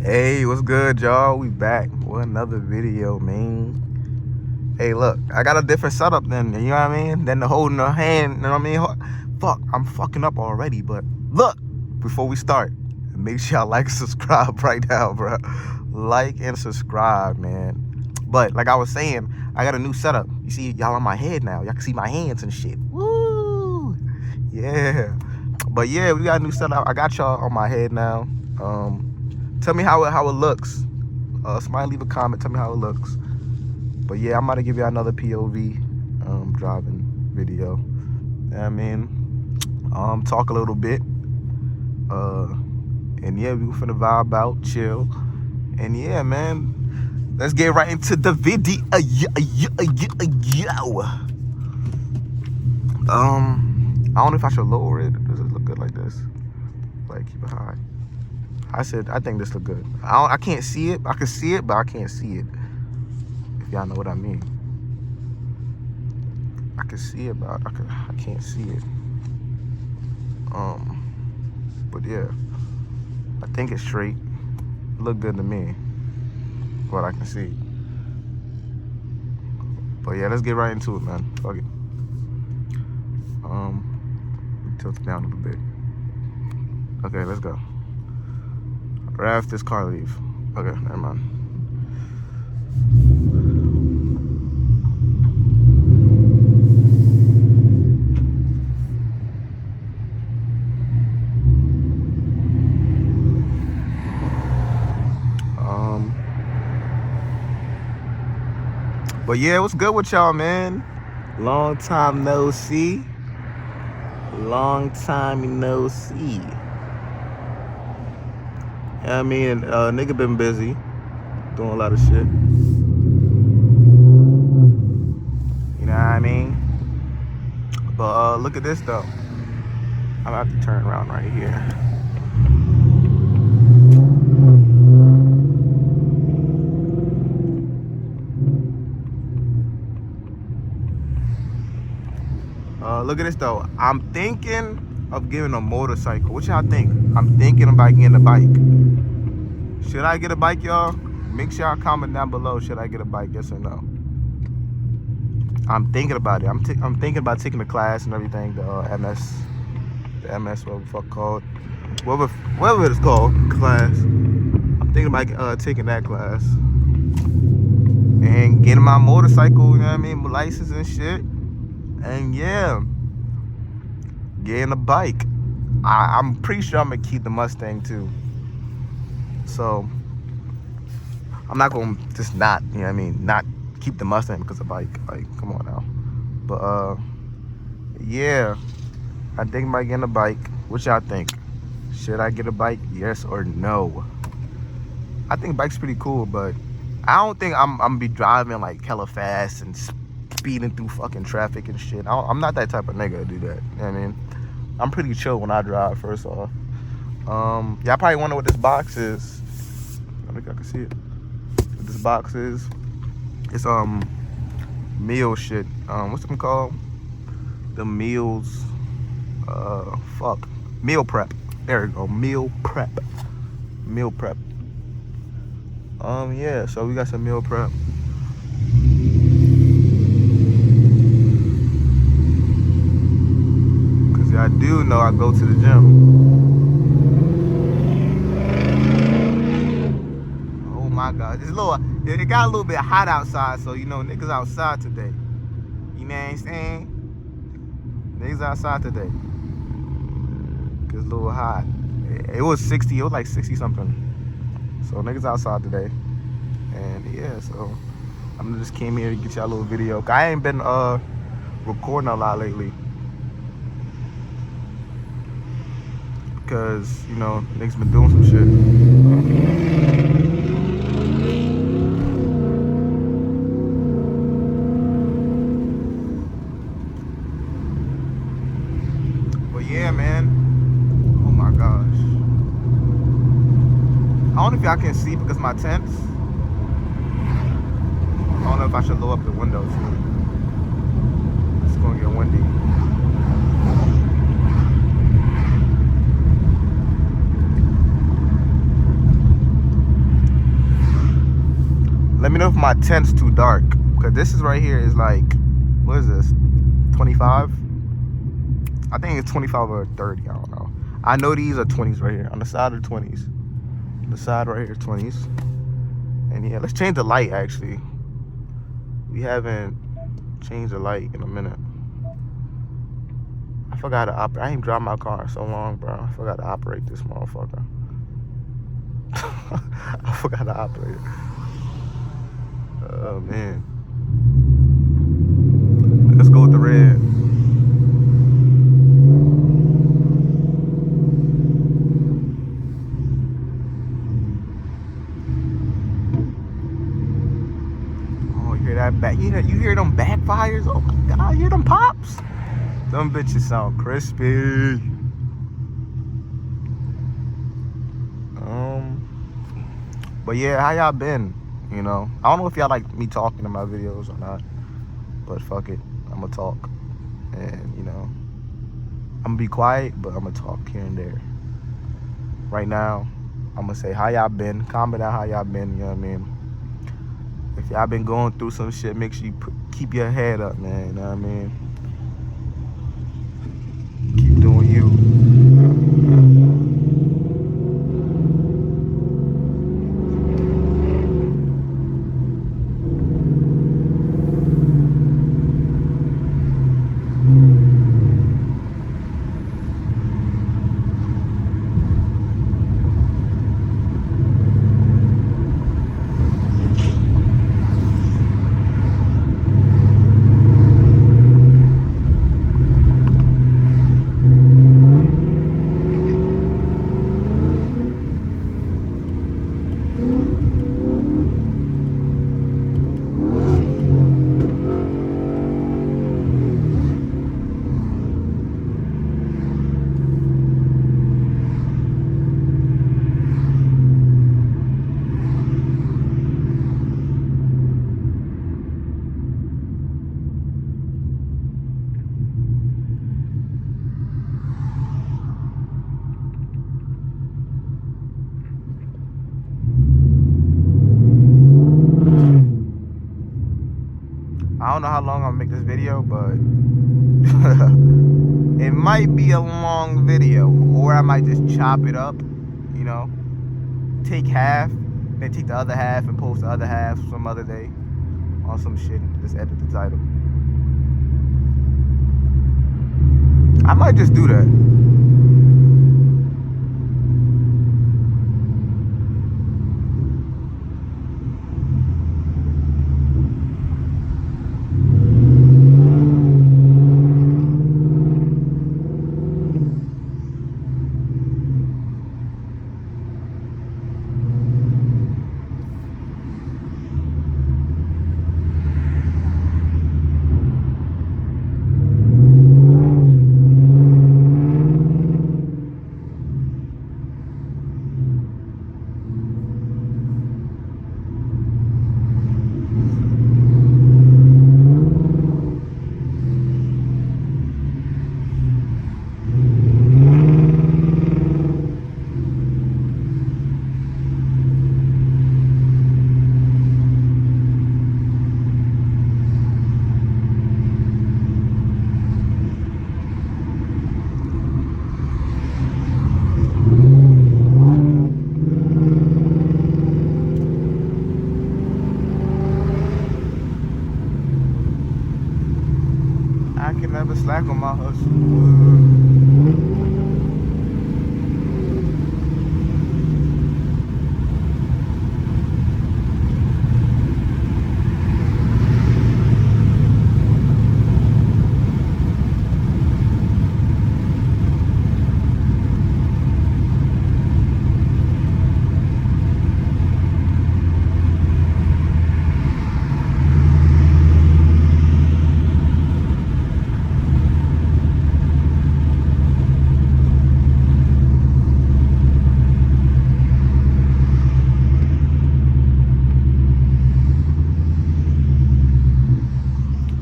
Hey, what's good, y'all? We back with another video, man. Hey, look, I got a different setup than, you know what I mean? Than the holding the hand, you know what I mean? Fuck, I'm fucking up already, but look, before we start, make sure y'all like and subscribe right now, bro. Like and subscribe, man. But like I was saying, I got a new setup. You see, y'all on my head now. Y'all can see my hands and shit. Woo! Yeah. But yeah, we got a new setup. I got y'all on my head now. Tell me how it looks. Somebody leave a comment. Tell me how it looks. But yeah, I'm about to give you another POV driving video. You know what I mean? Talk a little bit. And yeah, we finna vibe out, chill. And yeah, man, let's get right into the video. I don't know if I should lower it. Does it look good like this? Like, keep it high. I think this look good. I can't see it. I can see it, but I can't see it. If y'all know what I mean. I can see it, but I can't see it. But yeah, I think it's straight. It look good to me. What I can see. But yeah, let's get right into it, man. Fuck it. Tilt it down a little bit. Okay, let's go. Right after this car leave. Okay, never mind. But yeah, what's good with y'all, man? Long time no see. Long time no see. I mean, nigga been busy doing a lot of shit. You know what I mean? But look at this though. I'm gonna have to turn around right here. Look at this though. I'm thinking of getting a motorcycle. What y'all think? I'm thinking about getting a bike. Should I get a bike, y'all? Make sure y'all comment down below. Should I get a bike? Yes or no? I'm thinking about it. I'm thinking about taking the class and everything. The MS, whatever the fuck called, whatever it's called, class. I'm thinking about taking that class and getting my motorcycle. You know what I mean? My license and shit. And yeah, getting a bike. I'm pretty sure I'm gonna keep the Mustang too. So I'm not gonna just not, you know what I mean, not keep the Mustang because of bike. Like, come on now. But yeah, I think about getting a bike. What y'all think? Should I get a bike? Yes or no? I think bike's pretty cool, but I don't think I'm gonna be driving like hella fast and speeding through fucking traffic and shit. I'm not that type of nigga to do that. You know what I mean? I'm pretty chill when I drive, first off. Y'all probably wonder what this box is. I think I can see it. What this box is. It's meal shit. What's them called? The meals. Meal prep. There we go. Meal prep. Meal prep. Yeah. So we got some meal prep. Cause I do know I go to the gym. Oh my God, it got a little bit hot outside, so you know niggas outside today. You know what I'm saying? Niggas outside today. Cause it's a little hot. It was 60, it was like 60 something. So niggas outside today. And yeah, so I just came here to get y'all a little video. I ain't been recording a lot lately. Cause, you know, niggas been doing some shit. Yeah, man. Oh my gosh. I don't know if y'all can see because my tents. I don't know if I should lower up the windows. It's gonna get windy. me know if my tint's too dark. Because this is right here is like, what is this? 25? I think it's 25 or 30. I don't know. I know these are 20s right here. On the side of the 20s. The side right here, 20s. And yeah, let's change the light actually. We haven't changed the light in a minute. I forgot to operate. I ain't drive my car in so long, bro. I forgot to operate this motherfucker. I forgot to operate it. Oh man. Let's go with the red. Oh, you hear that back? You hear them backfires? Oh my god, you hear them pops? Them bitches sound crispy. But yeah, how y'all been? You know, I don't know if y'all like me talking in my videos or not, but fuck it, I'ma talk. And you know, I'm gonna be quiet, but I'm gonna talk here and there. Right now, I'm gonna say how y'all been. Comment down how y'all been, you know what I mean? If y'all been going through some shit, make sure you keep your head up, man, you know what I mean? Keep doing you. I don't know how long I'm gonna make this video, but it might be a long video, or I might just chop it up, you know, take half, then take the other half and post the other half some other day on some shit and just edit the title. I might just do that. I can never slack on my hustle.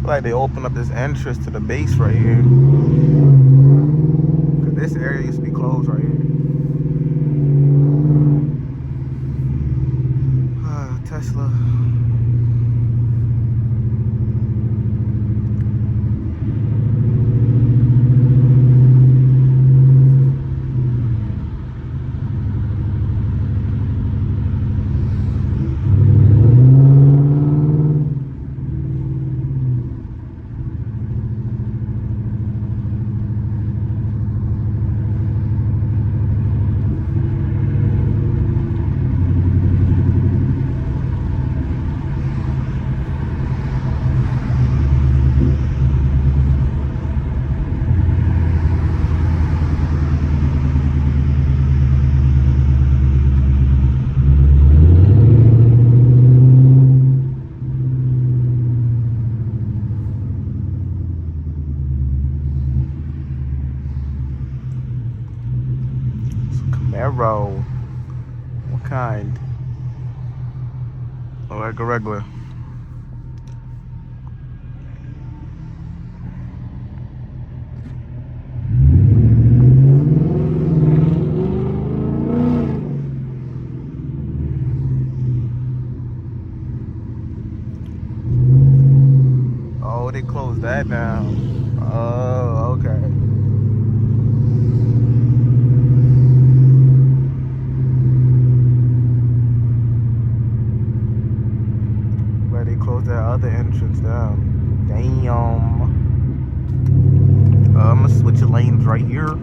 Like they open up this entrance to the base right here. Cause this area used to be closed right here. Tesla. kind. Or like a regular. Oh, they closed that down. Oh, okay. But they closed that other entrance down. Damn. I'm gonna switch your lanes right here.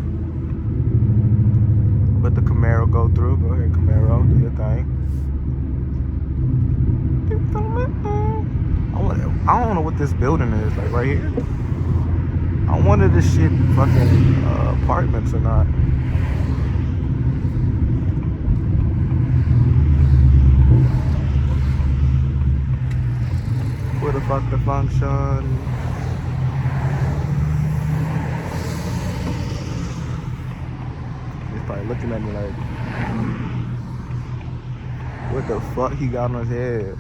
Let the Camaro go through. Go ahead, Camaro, do your thing. I don't know what this building is, like right here. I wonder if this shit fucking apartments or not. Where the fuck the function? He's probably looking at me like, what the fuck he got on his head?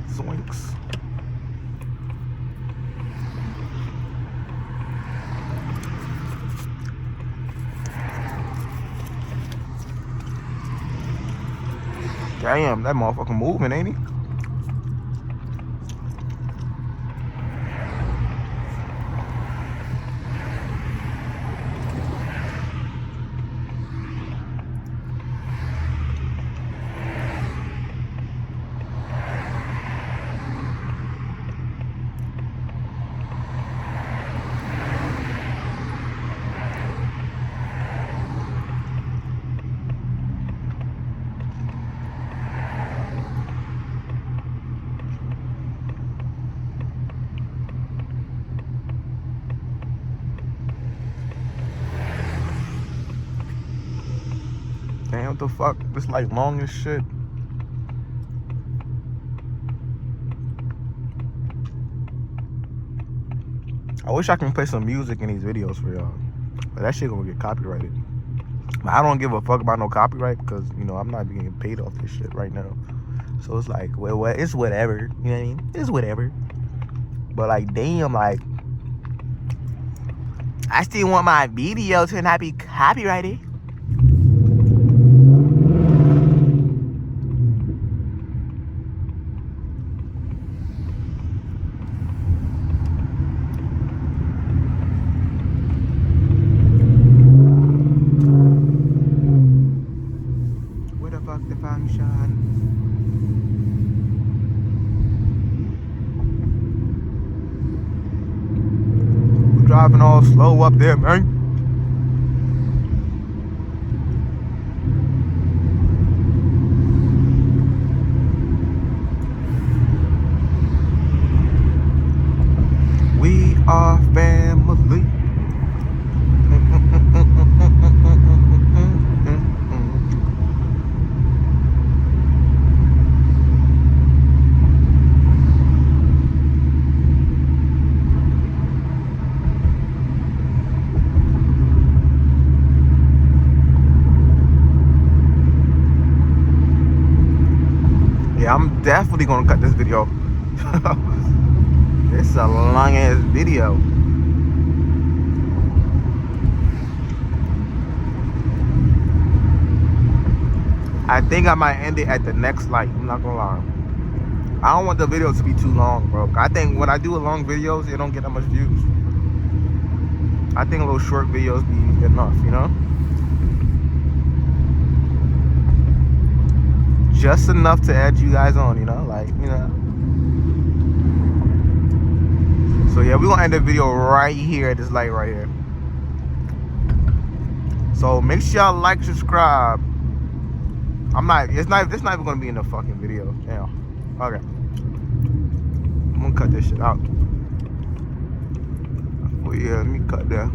Zoinks. Damn, that motherfucker moving, ain't he? Damn, what the fuck? This like long as shit. I wish I can play some music in these videos for y'all, but that shit gonna get copyrighted. I don't give a fuck about no copyright because, you know, I'm not getting paid off this shit right now. So it's like, well, it's whatever. You know what I mean? It's whatever. But like, damn, like, I still want my video to not be copyrighted. The function. We're driving all slow up there, man. We are family. Yeah, I'm definitely gonna cut this video. It's a long ass video. I think I might end it at the next light. I'm not gonna lie. I don't want the video to be too long, bro. I think when I do a long videos, it don't get that much views. I think a little short videos be enough, you know? Just enough to add you guys on, you know? Like, you know. So yeah, we're gonna end the video right here at this light right here. So make sure y'all like, subscribe. It's not even gonna be in the fucking video. Yeah. Okay. I'm gonna cut this shit out. Oh yeah, let me cut that.